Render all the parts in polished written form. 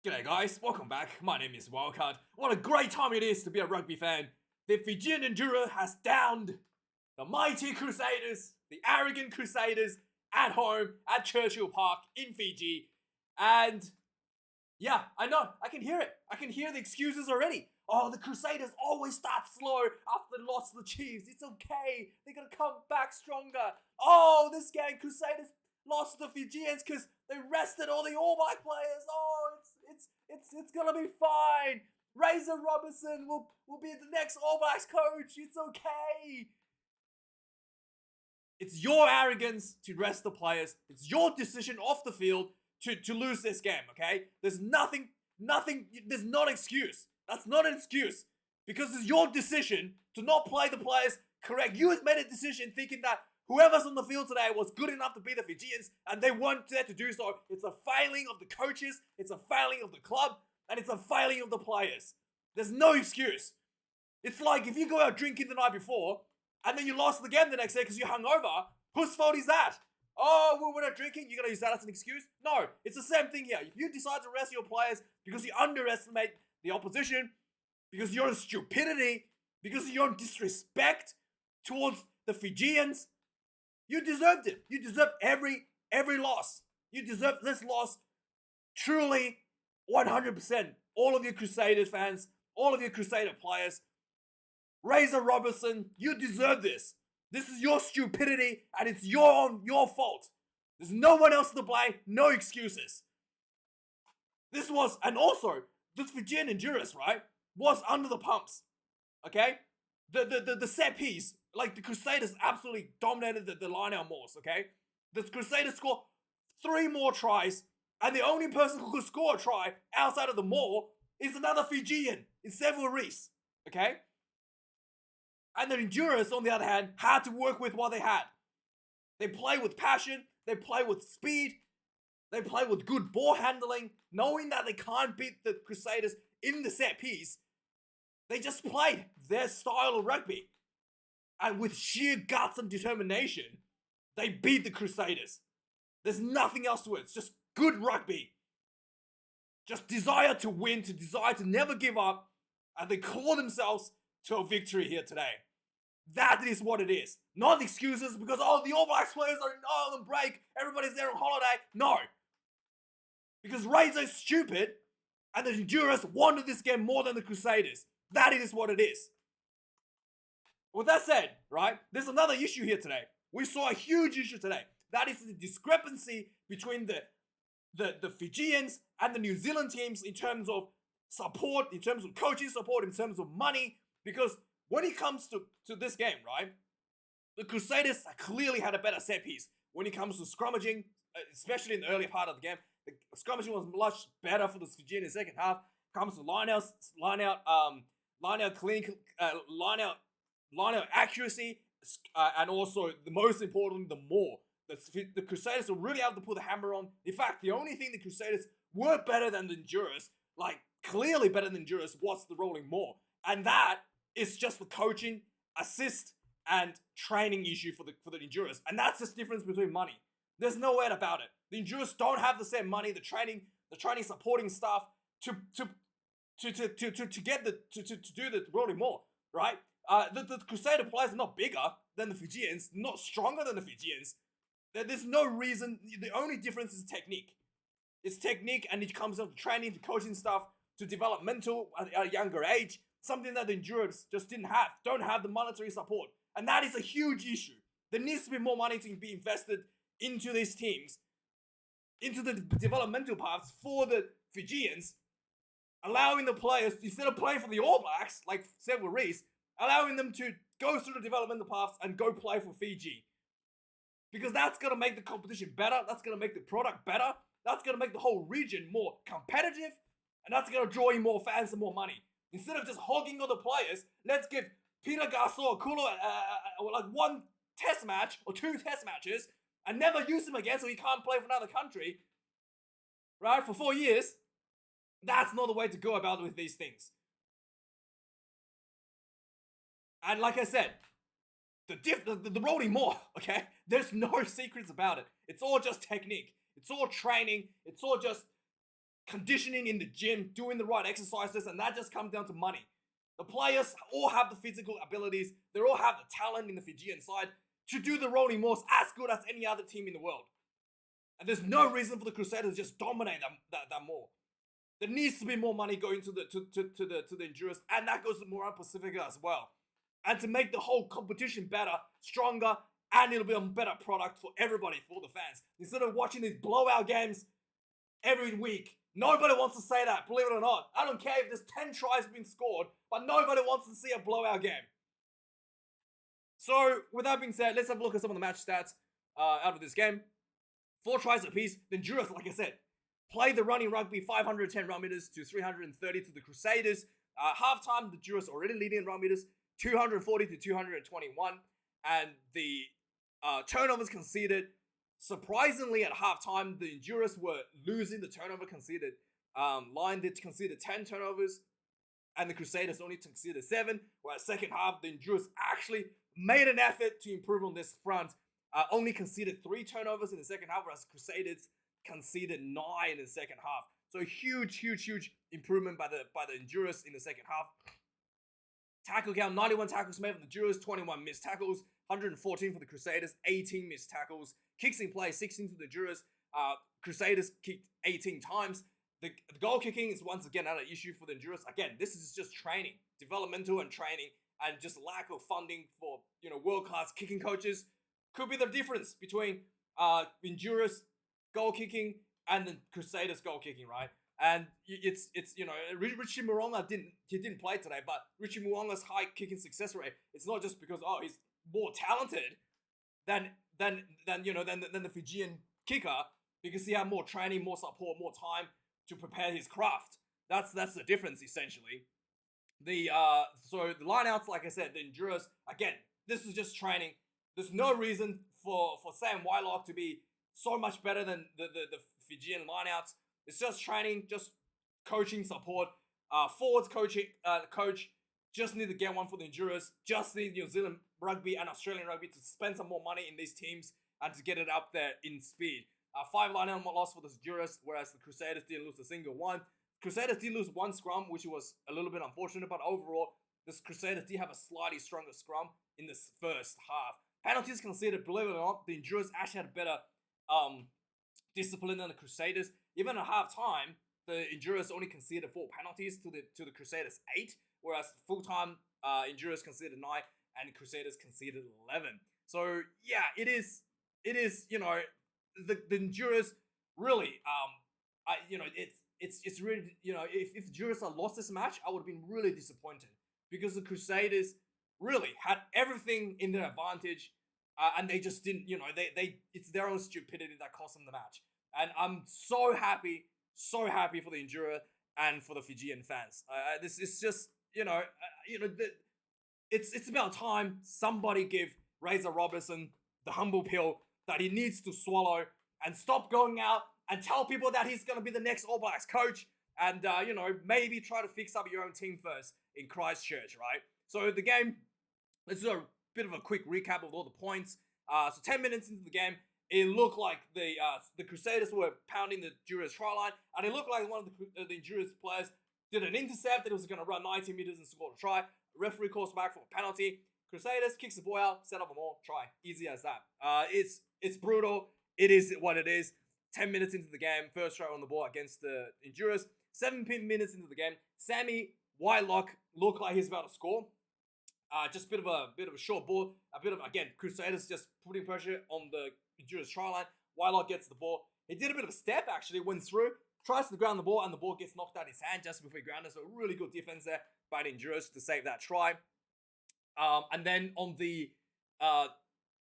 G'day guys, welcome back. My name is Wildkard. What a great time it is to be a rugby fan. The Fijian Drua has downed the mighty Crusaders, the arrogant Crusaders, at home at Churchill Park in Fiji. And yeah, I know, I can hear it. I can hear the excuses already. Oh, the Crusaders always start slow after they lost to the Chiefs. It's okay. They're going to come back stronger. Oh, this game, Crusaders lost to the Fijians because they rested all the All Black players. Oh, it's gonna be fine. Razor Robertson will be the next All Blacks coach. It's okay. It's your arrogance to rest the players. It's your decision off the field to lose this game, okay? There's not an excuse. That's not an excuse. Because it's your decision to not play the players correct. You made a decision thinking that whoever's on the field today was good enough to beat the Fijians, and they weren't there to do so. It's a failing of the coaches, it's a failing of the club, and it's a failing of the players. There's no excuse. It's like if you go out drinking the night before, and then you lost the game the next day because you're hungover, whose fault is that? Oh, well, we're not drinking, you're going to use that as an excuse? No, it's the same thing here. If you decide to rest your players because you underestimate the opposition, because of your stupidity, because of your disrespect towards the Fijians, you deserved it. You deserve every loss. You deserve this loss truly 100%. All of you Crusaders fans, all of you Crusader players, Razor Robertson, you deserve this. This is your stupidity and it's your fault. There's no one else to blame, no excuses. This Fijian Endurance, right, was under the pumps. Okay? The set piece, like the Crusaders absolutely dominated the line-out Moors, okay? The Crusaders scored 3 more tries, and the only person who could score a try outside of the Moor is another Fijian, in Several Reese, okay? And the Endurance, on the other hand, had to work with what they had. They play with passion, they play with speed, they play with good ball handling, knowing that they can't beat the Crusaders in the set piece. They just played their style of rugby. And with sheer guts and determination, they beat the Crusaders. There's nothing else to it. It's just good rugby. Just desire to win, to desire to never give up, and they claw themselves to a victory here today. That is what it is. Not excuses because, oh, the All Blacks players are on break, everybody's there on holiday. No. Because Razor's stupid, and the Endurance wanted this game more than the Crusaders. That is what it is. With that said, right, there's another issue here today. We saw a huge issue today. That is the discrepancy between the Fijians and the New Zealand teams in terms of support, in terms of coaching support, in terms of money. Because when it comes to this game, right, the Crusaders clearly had a better set piece. When it comes to scrummaging, especially in the earlier part of the game, the scrummaging was much better for the Fijian in the second half. Comes to line out accuracy, and also the most important, the more. The Crusaders were really able to put the hammer on. In fact, the only thing the Crusaders were better than the Endurance, like clearly better than Endurance, was the rolling more. And that is just the coaching, assist, and training issue for the Endurance. And that's just the difference between money. There's no way about it. The Endurance don't have the same money, the training supporting staff to do the rolling more, right? The Crusader players are not bigger than the Fijians, not stronger than the Fijians. There's no reason. The only difference is technique. It's technique, and it comes down to training, to coaching stuff, to developmental at a younger age. Something that the Endurance just don't have the monetary support. And that is a huge issue. There needs to be more money to be invested into these teams, into the developmental paths for the Fijians, allowing the players, instead of playing for the All Blacks, like Several Reese, allowing them to go through the developmental paths and go play for Fiji. Because that's going to make the competition better, that's going to make the product better, that's going to make the whole region more competitive, and that's going to draw in more fans and more money. Instead of just hogging all the players, let's give Peter Garceau Kulo like 1 test match or 2 test matches and never use him again so he can't play for another country, right, for 4 years. That's not the way to go about it with these things. And like I said, the rolling more, okay? There's no secrets about it. It's all just technique. It's all training. It's all just conditioning in the gym, doing the right exercises, and that just comes down to money. The players all have the physical abilities, they all have the talent in the Fijian side to do the rolling Moors as good as any other team in the world. And there's no reason for the Crusaders to just dominate that more. There needs to be more money going to the Endurance, and that goes to Moran Pacifica as well. And to make the whole competition better, stronger, and it'll be a better product for everybody, for the fans. Instead of watching these blowout games every week, nobody wants to say that, believe it or not. I don't care if there's 10 tries being scored, but nobody wants to see a blowout game. So, with that being said, let's have a look at some of the match stats out of this game. 4 tries apiece. The Endurance, like I said, played the running rugby 510 run meters to 330 to the Crusaders. Halftime, the Endurance already leading in run meters, 240 to 221. And the turnovers conceded, surprisingly at halftime, the Endurance were losing the turnover conceded. Line did concede 10 turnovers, and the Crusaders only conceded 7. Whereas second half, the Endurance actually made an effort to improve on this front. Only conceded 3 turnovers in the second half, whereas Crusaders conceded 9 in the second half. So huge improvement by the Endurance in the second half. Tackle count, 91 tackles made for the Endurance, 21 missed tackles, 114 for the Crusaders, 18 missed tackles. Kicks in play, 16 for the Endurance. Crusaders kicked 18 times. The goal kicking is once again another issue for the Endurance. Again, this is just training, developmental and training, and just lack of funding for world-class kicking coaches. Could be the difference between Endurance goal kicking and the Crusaders goal kicking, right? And it's Richie Moronga didn't play today, but Richie Moronga's high kicking success rate, it's not just because he's more talented than the Fijian kicker, because he had more training, more support, more time to prepare his craft. That's the difference essentially. So the lineouts, like I said, the Endurance, again, this is just training. There's no reason for Sam Wildkard to be so much better than the Fijian lineouts. It's just training, just coaching support. Forwards coach just need to get one for the Endurance. Just need New Zealand rugby and Australian rugby to spend some more money in these teams and to get it up there in speed. 5 lineout loss for the Endurance, whereas the Crusaders didn't lose a single one. Crusaders did lose 1 scrum, which was a little bit unfortunate, but overall, the Crusaders did have a slightly stronger scrum in this first half. Penalties conceded, believe it or not, the Endurance actually had better discipline than the Crusaders. Even at half-time, the Endurance only conceded 4 penalties to the Crusaders 8, whereas full-time Endurance conceded 9 and the Crusaders conceded 11. So yeah, it is the Endurance really it's really if Endurance had lost this match, I would have been really disappointed, because the Crusaders really had everything in their advantage, and they just didn't. It's their own stupidity that cost them the match. And I'm so happy for the Endurance and for the Fijian fans. This is just it's about time somebody give Razor Robertson the humble pill that he needs to swallow and stop going out and tell people that he's going to be the next All Blacks coach, and maybe try to fix up your own team first in Christchurch, right? So the game, let's do a bit of a quick recap of all the points. So 10 minutes into the game, it looked like the Crusaders were pounding the Endurance try line, and it looked like one of the Endurance players did an intercept that was going to run 90 meters and score a try. Referee calls back for a penalty. Crusaders kicks the ball out, set up a more try. Easy as that. It's brutal. It is what it is. 10 minutes into the game, first try on the ball against the Endurance. 17 minutes into the game, Sammy Whitelock looked like he's about to score. Just a bit of a short ball. Again, Crusaders just putting pressure on the Endurance try line. Whitelock gets the ball. He did a bit of a step, actually, went through, tries to ground the ball, and the ball gets knocked out of his hand just before he grounded. So really good defense there by the Endurance to save that try. And then on the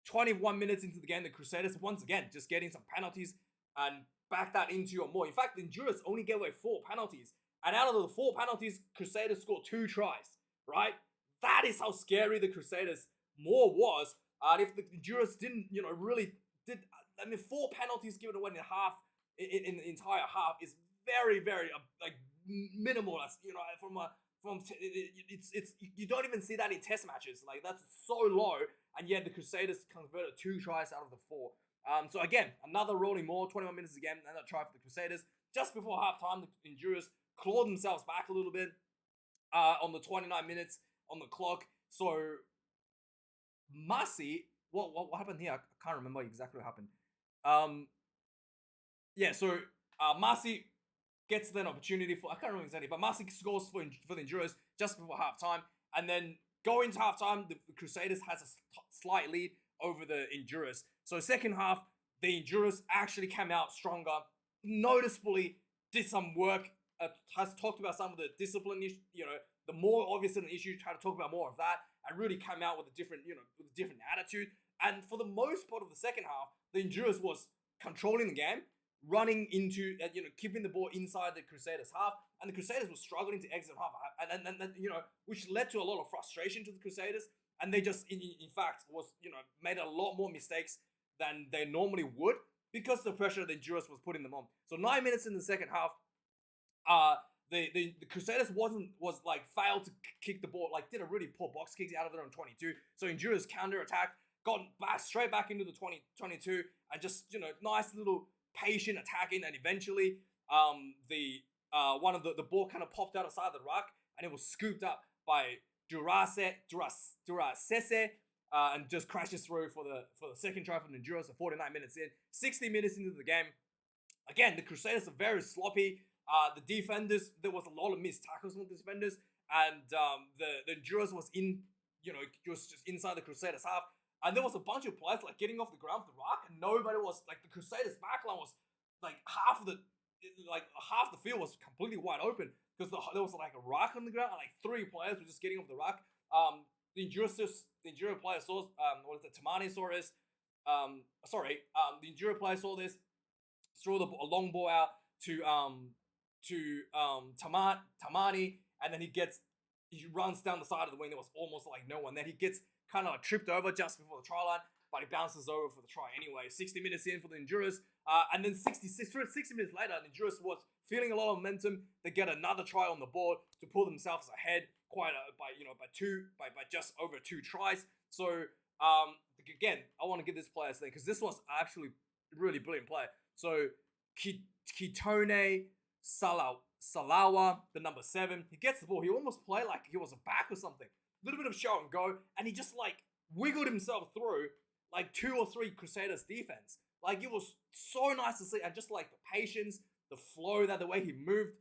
21 minutes into the game, the Crusaders once again just getting some penalties and back that into or more. In fact, the Endurance only gave away 4 penalties. And out of the 4 penalties, Crusaders scored 2 tries, right? That is how scary the Crusaders more was. If the Endurance didn't, really did, 4 penalties given away in in the entire half is very, very minimal. You don't even see that in test matches. Like, that's so low, and yet the Crusaders converted 2 tries out of the 4. So again, another rolling more, 21 minutes again, another try for the Crusaders. just before halftime, the Endurers clawed themselves back a little bit on the 29 minutes on the clock. So Marcy, what happened here? I can't remember exactly what happened. Yeah, so Marcy gets an opportunity for, I can't remember exactly, but Marcy scores for the Endurers just before halftime, and then going to halftime, the Crusaders has a slight lead over the Endurers. So second half, the Endurers actually came out stronger, noticeably did some work, has talked about some of the discipline, the more obvious issues, try to talk about more of that, and really came out with a different, with a different attitude. And for the most part of the second half, the Endurers was controlling the game, running into, keeping the ball inside the Crusaders half, and the Crusaders were struggling to exit half, and which led to a lot of frustration to the Crusaders, and they just, in fact, made a lot more mistakes than they normally would because the pressure the Endurers was putting them on. So 9 minutes in the second half, the Crusaders failed to kick the ball, did a really poor box kicks out of their own 22. So Endurers counter-attacked, got straight back into the 22, and just, nice little patient attacking, and eventually one of the ball kind of popped out outside the ruck, and it was scooped up by Durasese, and just crashes through for the second try from the Endurers. 49 minutes in, 60 minutes into the game. Again, the Crusaders are very sloppy. The defenders, there was a lot of missed tackles from the defenders, and the Endurers was just inside the Crusaders half. And there was a bunch of players getting off the ground with the ruck, and nobody was the Crusaders backline was half the field was completely wide open because there was a ruck on the ground, and 3 players were just getting off the ruck. The Enduro player saw Tamani saw this. The Enduro player saw this, threw a long ball out to Tamani, and then he runs down the side of the wing. There was almost no one. Then he gets kind of tripped over just before the try line, but he bounces over for the try anyway. 60 minutes in for the Endurers, and then 60 minutes later, the Endurers was feeling a lot of momentum. They get another try on the board to pull themselves ahead by just over 2 tries. So again, I want to give this player a thing because this was actually a really brilliant play. So Kitone Salawa, the number 7, he gets the ball. He almost played like he was a back or something. A little bit of show and go, and he just wiggled himself through 2 or 3 Crusaders defense. It was so nice to see, and just the patience, the flow, the way he moved,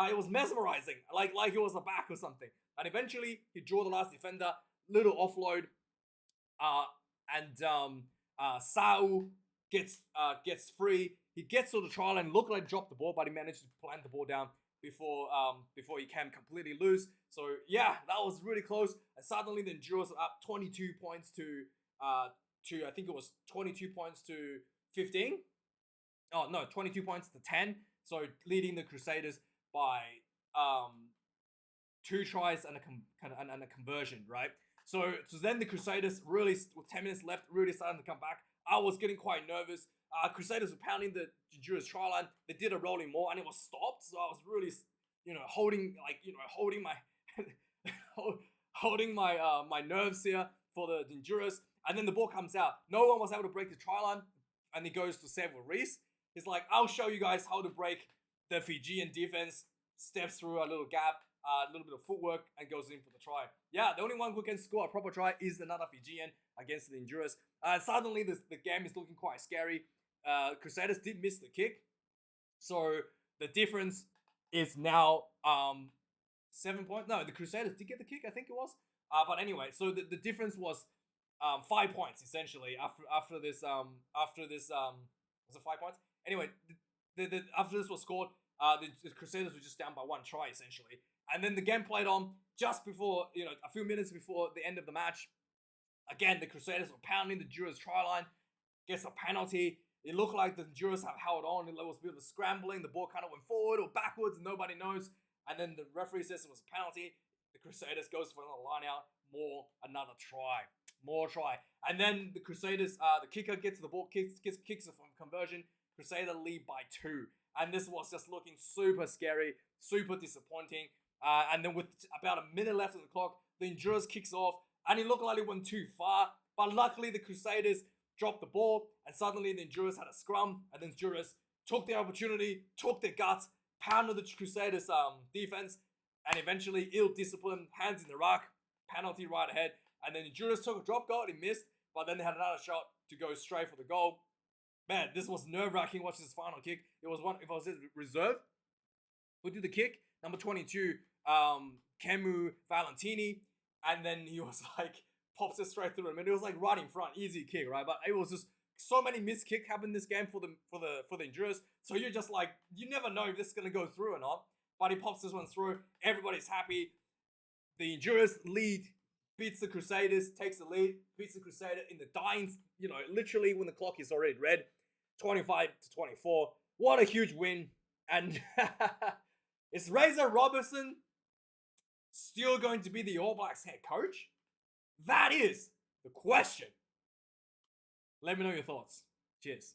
it was mesmerizing. Like he was a back or something. And eventually he drew the last defender, little offload, and Sau gets free. He gets to the try line, looked like dropped the ball, but he managed to plant the ball down before he came completely loose. So yeah, that was really close. And suddenly the Endurers are up 22 points to I think it was 22 points to 15. Oh no, 22 points to 10. So leading the Crusaders by 2 tries and a conversion, right? So then the Crusaders really, with 10 minutes left, really starting to come back. I was getting quite nervous. Crusaders were pounding the Endurers try line. They did a rolling more, and it was stopped. So I was really, holding my nerves here for the Endurers. And then the ball comes out. No one was able to break the try line, and he goes to Samuel Reese. He's like, "I'll show you guys how to break the Fijian defense." Steps through a little gap, a little bit of footwork, and goes in for the try. Yeah, the only one who can score a proper try is another Fijian against the Endurers. Suddenly, the game is looking quite scary. Crusaders did miss the kick, so the difference is now 7 points. No, the Crusaders did get the kick, I think it was. But anyway, so the difference was 5 points essentially after this. Was it 5 points? Anyway, after this was scored, the Crusaders were just down by 1 try essentially, and then the game played on just before, a few minutes before the end of the match. Again, the Crusaders were pounding the Endurers try line, gets a penalty. It looked like the Endurers have held on. It was a bit of a scrambling. The ball kind of went forward or backwards. Nobody knows. And then the referee says it was a penalty. The Crusaders goes for another line out. Another try. More try. And then the Crusaders, the kicker gets the ball, kicks it from conversion. Crusader lead by 2. And this was just looking super scary, super disappointing. And then with about a minute left on the clock, the Endurers kicks off. And it looked like it went too far. But luckily, the Crusaders dropped the ball. And suddenly, the Endurers had a scrum. And the Endurers took the opportunity, took their guts, pounded the Crusaders defense, and eventually ill-disciplined, hands in the ruck, penalty right ahead, and then Juris took a drop goal, he missed, but then they had another shot to go straight for the goal. Man, this was nerve-wracking watching this final kick. It was one, if I was reserve, who did the kick? Number 22, Kemu Valentini, and then he was like, pops it straight through him, and it was like right in front, easy kick, right? But it was just so many missed kicks happened this game for the Endurers. So you're just like, you never know if this is gonna go through or not. But he pops this one through. Everybody's happy. The Endurers lead, beats the Crusaders, takes the lead, beats the Crusader in the dying, literally when the clock is already red, 25-24. What a huge win! And is Razor Robertson still going to be the All Blacks head coach? That is the question. Let me know your thoughts. Cheers.